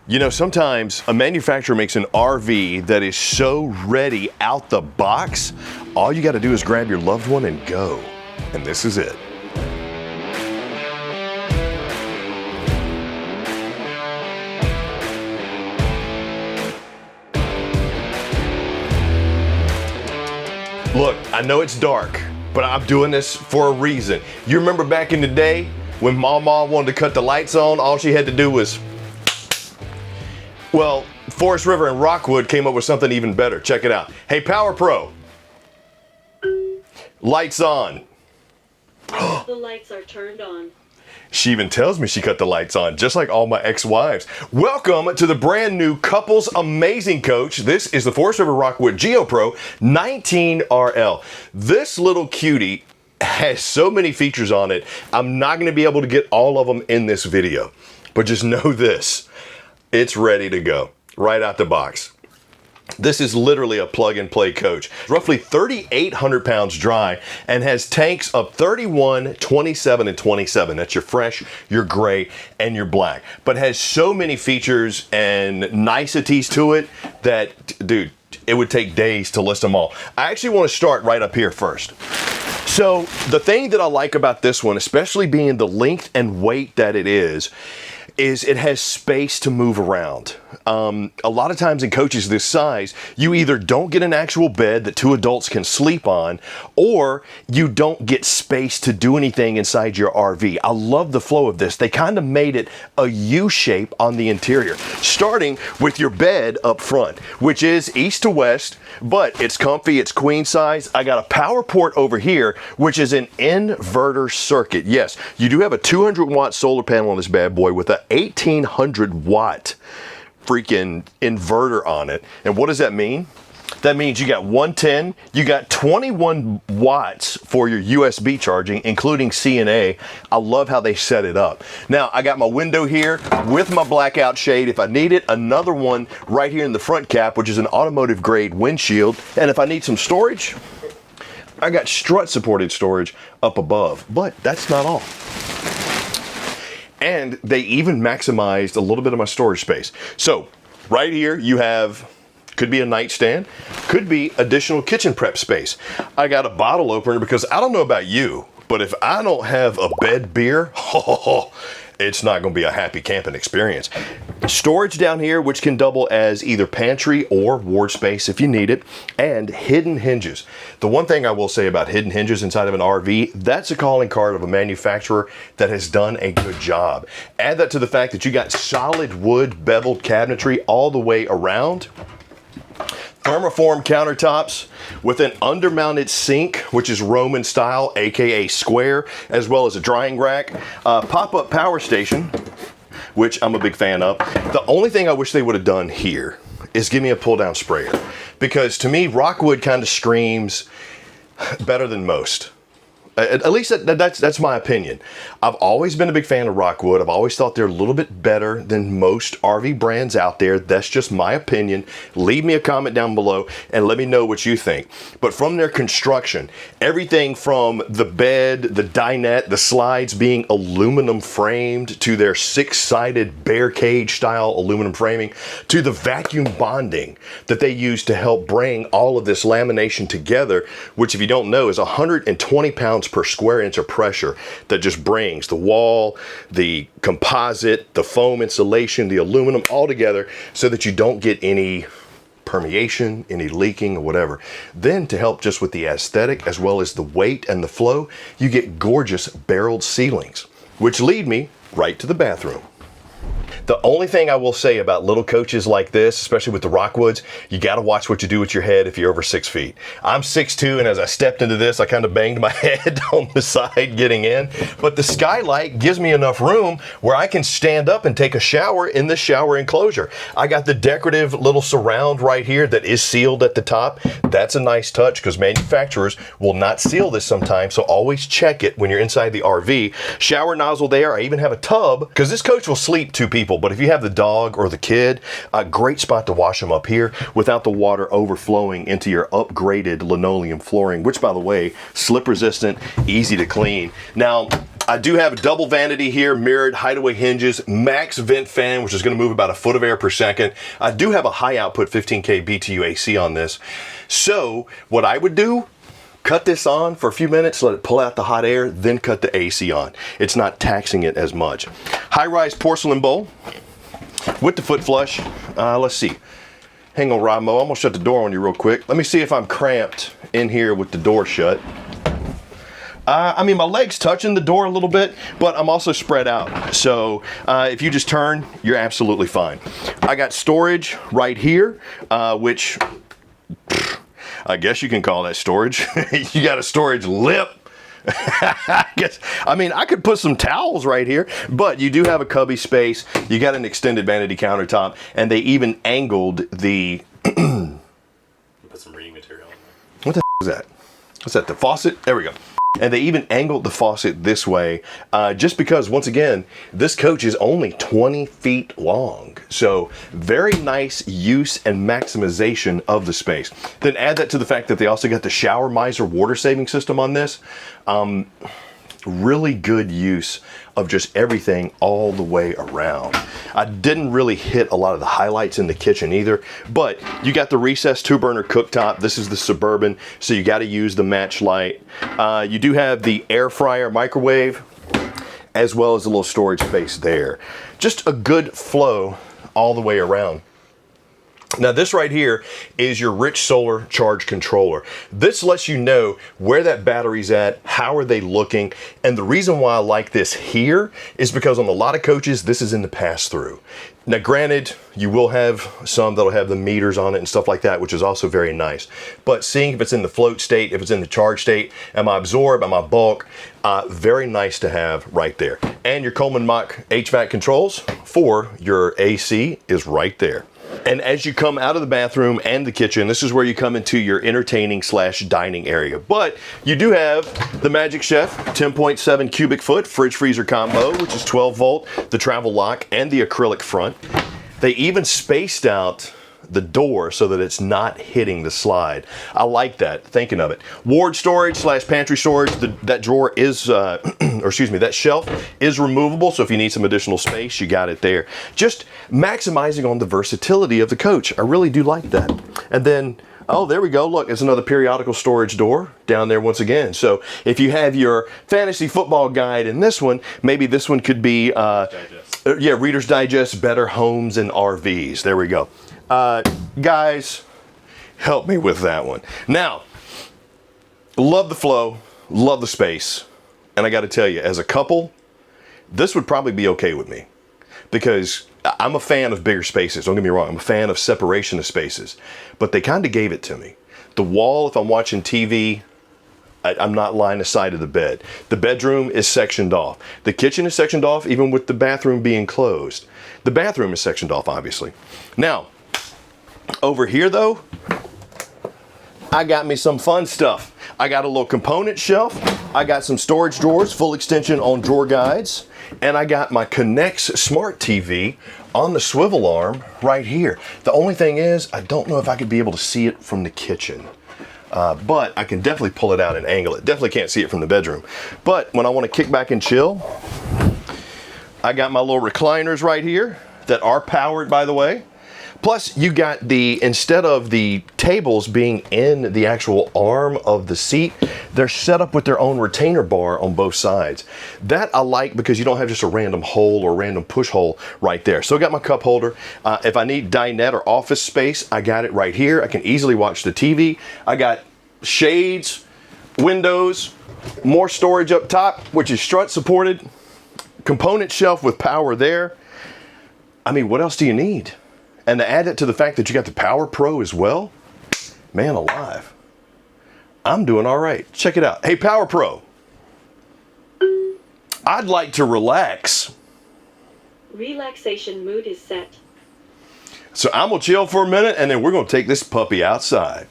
You know, sometimes a manufacturer makes an RV that is so ready out the box, all you gotta do is grab your loved one and go. And this is it. Look, I know it's dark, but I'm doing this for a reason. You remember back in the day when Mama wanted to cut the lights on, all she had to do was, well, Forest River and Rockwood came up with something even better. Check it out. Hey, Power Pro, lights on. The lights are turned on. She even tells me she cut the lights on, just like all my ex-wives. Welcome to the brand new Couples Amazing Coach. This is the Forest River Rockwood Geo Pro G19RL. This little cutie has so many features on it, I'm not gonna be able to get all of them in this video. But just know this, it's ready to go, right out the box. This is literally a plug-and-play coach. Roughly 3,800 pounds dry and has tanks of 31, 27, and 27. That's your fresh, your gray, and your black. But has so many features and niceties to it that, dude, it would take days to list them all. I actually want to start right up here first. So the thing that I like about this one, especially being the length and weight that it is it has space to move around. A lot of times in coaches this size, you either don't get an actual bed that two adults can sleep on, or you don't get space to do anything inside your RV. I love the flow of this. They kind of made it a U shape on the interior, starting with your bed up front, which is east to west, but it's comfy, it's queen size. I got a power port over here, which is an inverter circuit. Yes, you do have a 200-watt solar panel on this bad boy with a 1,800-watt freaking inverter on it. And what does that mean? That means you got 110, you got 21 watts for your USB charging, including CNA. I love how they set it up. Now, I got my window here with my blackout shade if I need it, another one right here in the front cap, which is an automotive grade windshield. And if I need some storage, I got strut supported storage up above, but that's not all. And they even maximized a little bit of my storage space. So right here you have, could be a nightstand, could be additional kitchen prep space. I got a bottle opener because I don't know about you, but if I don't have a bed beer, it's not gonna be a happy camping experience. Storage down here, which can double as either pantry or ward space if you need it, and hidden hinges. The one thing I will say about hidden hinges inside of an RV, that's a calling card of a manufacturer that has done a good job. Add that to the fact that you got solid wood beveled cabinetry all the way around. Thermoform countertops with an undermounted sink, which is Roman style, AKA square, as well as a drying rack. Pop-up power station, which I'm a big fan of. The only thing I wish they would have done here is give me a pull-down sprayer, because to me, Rockwood kind of screams better than most. At least that's my opinion. I've always been a big fan of Rockwood. I've always thought they're a little bit better than most RV brands out there. That's just my opinion. Leave me a comment down below and let me know what you think. But from their construction, everything from the bed, the dinette, the slides being aluminum framed, to their 6-sided bear cage style aluminum framing, to the vacuum bonding that they use to help bring all of this lamination together, which if you don't know is 120 pounds per square inch of pressure that just brings the wall, the composite, the foam insulation, the aluminum all together so that you don't get any permeation, any leaking or whatever. Then to help just with the aesthetic as well as the weight and the flow, you get gorgeous barreled ceilings, which lead me right to the bathroom. The only thing I will say about little coaches like this, especially with the Rockwoods, you got to watch what you do with your head if you're over 6 feet. I'm 6'2", and as I stepped into this, I kind of banged my head on the side getting in. But the skylight gives me enough room where I can stand up and take a shower in the shower enclosure. I got the decorative little surround right here that is sealed at the top. That's a nice touch because manufacturers will not seal this sometimes, so always check it when you're inside the RV. Shower nozzle there. I even have a tub because this coach will sleep 2 people. But if you have the dog or the kid, a great spot to wash them up here without the water overflowing into your upgraded linoleum flooring, which by the way, slip resistant, easy to clean. Now, I do have a double vanity here, mirrored hideaway hinges, max vent fan, which is going to move about a foot of air per second. I do have a high output 15K BTU AC on this. So what I would do, cut this on for a few minutes, let it pull out the hot air, then cut the AC on. It's not taxing it as much. High-rise porcelain bowl with the foot flush. Let's see. Hang on, Rodmo. I'm going to shut the door on you real quick. Let me see if I'm cramped in here with the door shut. I mean, my leg's touching the door a little bit, but I'm also spread out. So if you just turn, you're absolutely fine. I got storage right here, which I guess you can call that storage. You got a storage lip. I mean, I could put some towels right here, but you do have a cubby space. You got an extended vanity countertop, and they even angled the... Put some reading material in there. What the is that? What's that, the faucet? There we go. And they even angled the faucet this way, just because, once again, this coach is only 20 feet long. So very nice use and maximization of the space. Then add that to the fact that they also got the shower miser water saving system on this. Really good use of just everything all the way around. I didn't really hit a lot of the highlights in the kitchen either, but you got the recessed 2-burner cooktop. This is the Suburban, so you got to use the match light. You do have the air fryer microwave, as well as a little storage space there. Just a good flow all the way around. Now this right here is your rich solar charge controller. This lets you know where that battery's at, how are they looking, and the reason why I like this here is because on a lot of coaches, this is in the pass-through. Now granted, you will have some that'll have the meters on it and stuff like that, which is also very nice. But seeing if it's in the float state, if it's in the charge state, am I absorb, am I bulk, very nice to have right there. And your Coleman Mach HVAC controls for your AC is right there. And as you come out of the bathroom and the kitchen, this is where you come into your entertaining / dining area. But you do have the Magic Chef 10.7 cubic foot fridge freezer combo, which is 12 volt, the travel lock, and the acrylic front. They even spaced out the door so that it's not hitting the slide. I like that, thinking of it. Ward storage / pantry storage, that drawer is, or excuse me, that shelf is removable, so if you need some additional space, you got it there. Just maximizing on the versatility of the coach. I really do like that. And then, oh, there we go. Look, it's another periodical storage door down there once again. So if you have your fantasy football guide in this one, maybe this one could be, yeah, Reader's Digest, Better Homes and RVs. There we go. Guys, help me with that one. Now, love the flow, love the space. And I got to tell you, as a couple, this would probably be okay with me because I'm a fan of bigger spaces. Don't get me wrong. I'm a fan of separation of spaces, but they kind of gave it to me. The wall, if I'm watching TV, I'm not line of sight of the bed. The bedroom is sectioned off. The kitchen is sectioned off, even with the bathroom being closed. The bathroom is sectioned off, obviously. Now, over here though, I got me some fun stuff. I got a little component shelf. I got some storage drawers, full extension on drawer guides. And I got my Connex smart TV on the swivel arm right here. The only thing is, I don't know if I could be able to see it from the kitchen. But I can definitely pull it out and angle it. Definitely can't see it from the bedroom. But when I want to kick back and chill, I got my little recliners right here that are powered, by the way. Plus, you got the, instead of the tables being in the actual arm of the seat, they're set up with their own retainer bar on both sides. That I like because you don't have just a random hole or random push hole right there. So I got my cup holder. If I need dinette or office space, I got it right here. I can easily watch the TV. I got shades, windows, more storage up top, which is strut supported. Component shelf with power there. I mean, what else do you need? And to add it to the fact that you got the Power Pro as well, man alive, I'm doing all right. Check it out. Hey, Power Pro, I'd like to relax. Relaxation mood is set. So I'm gonna chill for a minute and then we're gonna take this puppy outside.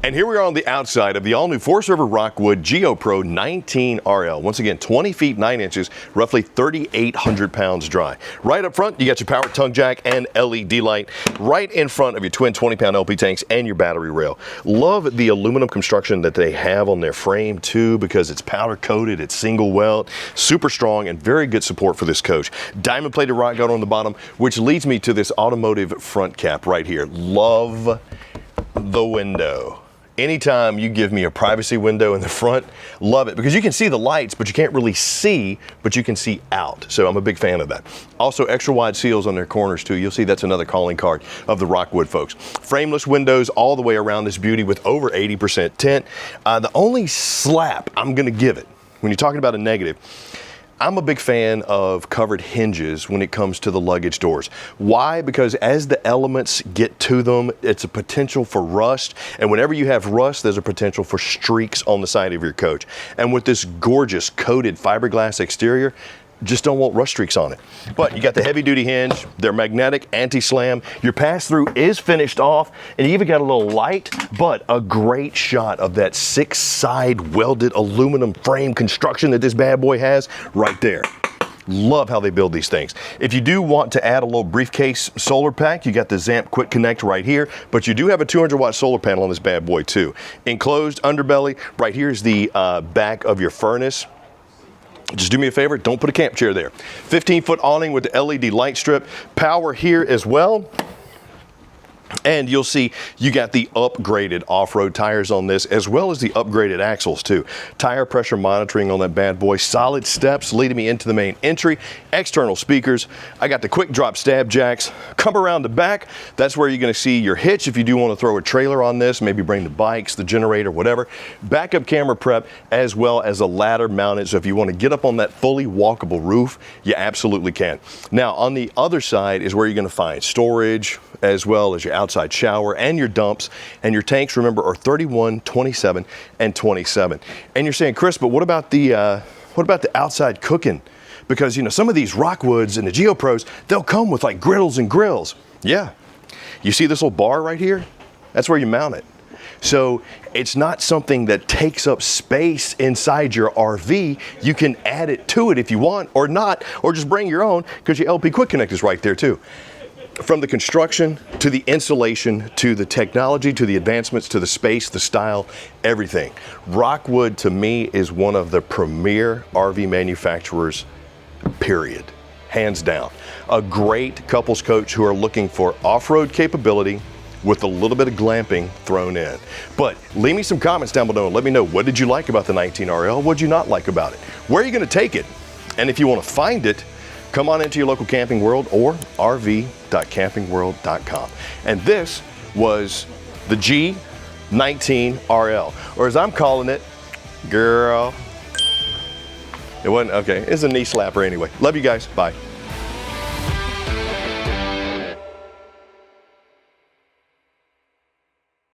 And here we are on the outside of the all-new Forest River Rockwood Geo Pro 19RL. Once again, 20 feet 9 inches, roughly 3,800 pounds dry. Right up front, you got your power tongue jack and LED light. Right in front of your twin 20-pound LP tanks and your battery rail. Love the aluminum construction that they have on their frame too, because it's powder coated, it's single weld, super strong, and very good support for this coach. Diamond plated rock guard on the bottom, which leads me to this automotive front cap right here. Love the window. Anytime you give me a privacy window in the front, love it, because you can see the lights, but you can't really see, but you can see out. So I'm a big fan of that. Also, extra wide seals on their corners too. You'll see that's another calling card of the Rockwood folks. Frameless windows all the way around this beauty with over 80% tint. The only slap I'm gonna give it, when you're talking about a negative, I'm a big fan of covered hinges when it comes to the luggage doors. Why? Because as the elements get to them, it's a potential for rust. And whenever you have rust, there's a potential for streaks on the side of your coach. And with this gorgeous coated fiberglass exterior, just don't want rust streaks on it. But you got the heavy duty hinge, they're magnetic, anti-slam. Your pass-through is finished off, and you even got a little light, but a great shot of that 6-side welded aluminum frame construction that this bad boy has right there. Love how they build these things. If you do want to add a little briefcase solar pack, you got the Zamp Quick Connect right here, but you do have a 200-watt solar panel on this bad boy too. Enclosed underbelly, right here is the back of your furnace. Just do me a favor, don't put a camp chair there. 15-foot awning with the LED light strip. Power here as well. And you'll see you got the upgraded off-road tires on this, as well as the upgraded axles too. Tire pressure monitoring on that bad boy. Solid steps leading me into the main entry. External speakers. I got the quick drop stab jacks. Come around the back. That's where you're going to see your hitch if you do want to throw a trailer on this, maybe bring the bikes, the generator, whatever. Backup camera prep, as well as a ladder mounted. So if you want to get up on that fully walkable roof, you absolutely can. Now on the other side is where you're going to find storage, as well as your outside shower and your dumps. And your tanks, remember, are 31, 27, and 27. And you're saying, Chris, but what about the outside cooking? Because, you know, some of these Rockwoods and the Geo Pros, they'll come with like griddles and grills. Yeah. You see this little bar right here? That's where you mount it. So it's not something that takes up space inside your RV. You can add it to it if you want, or not, or just bring your own, because your LP Quick Connect is right there too. From the construction to the installation to the technology to the advancements to the space, the style, everything. Rockwood to me is one of the premier RV manufacturers, period. Hands down. A great couples coach who are looking for off-road capability with a little bit of glamping thrown in. But leave me some comments down below and let me know, what did you like about the 19RL? What did you not like about it? Where are you going to take it? And if you want to find it, come on into your local Camping World or rv.campingworld.com. And this was the G19RL, or as I'm calling it, girl, it wasn't, okay, it's a knee slapper anyway. Love you guys, bye.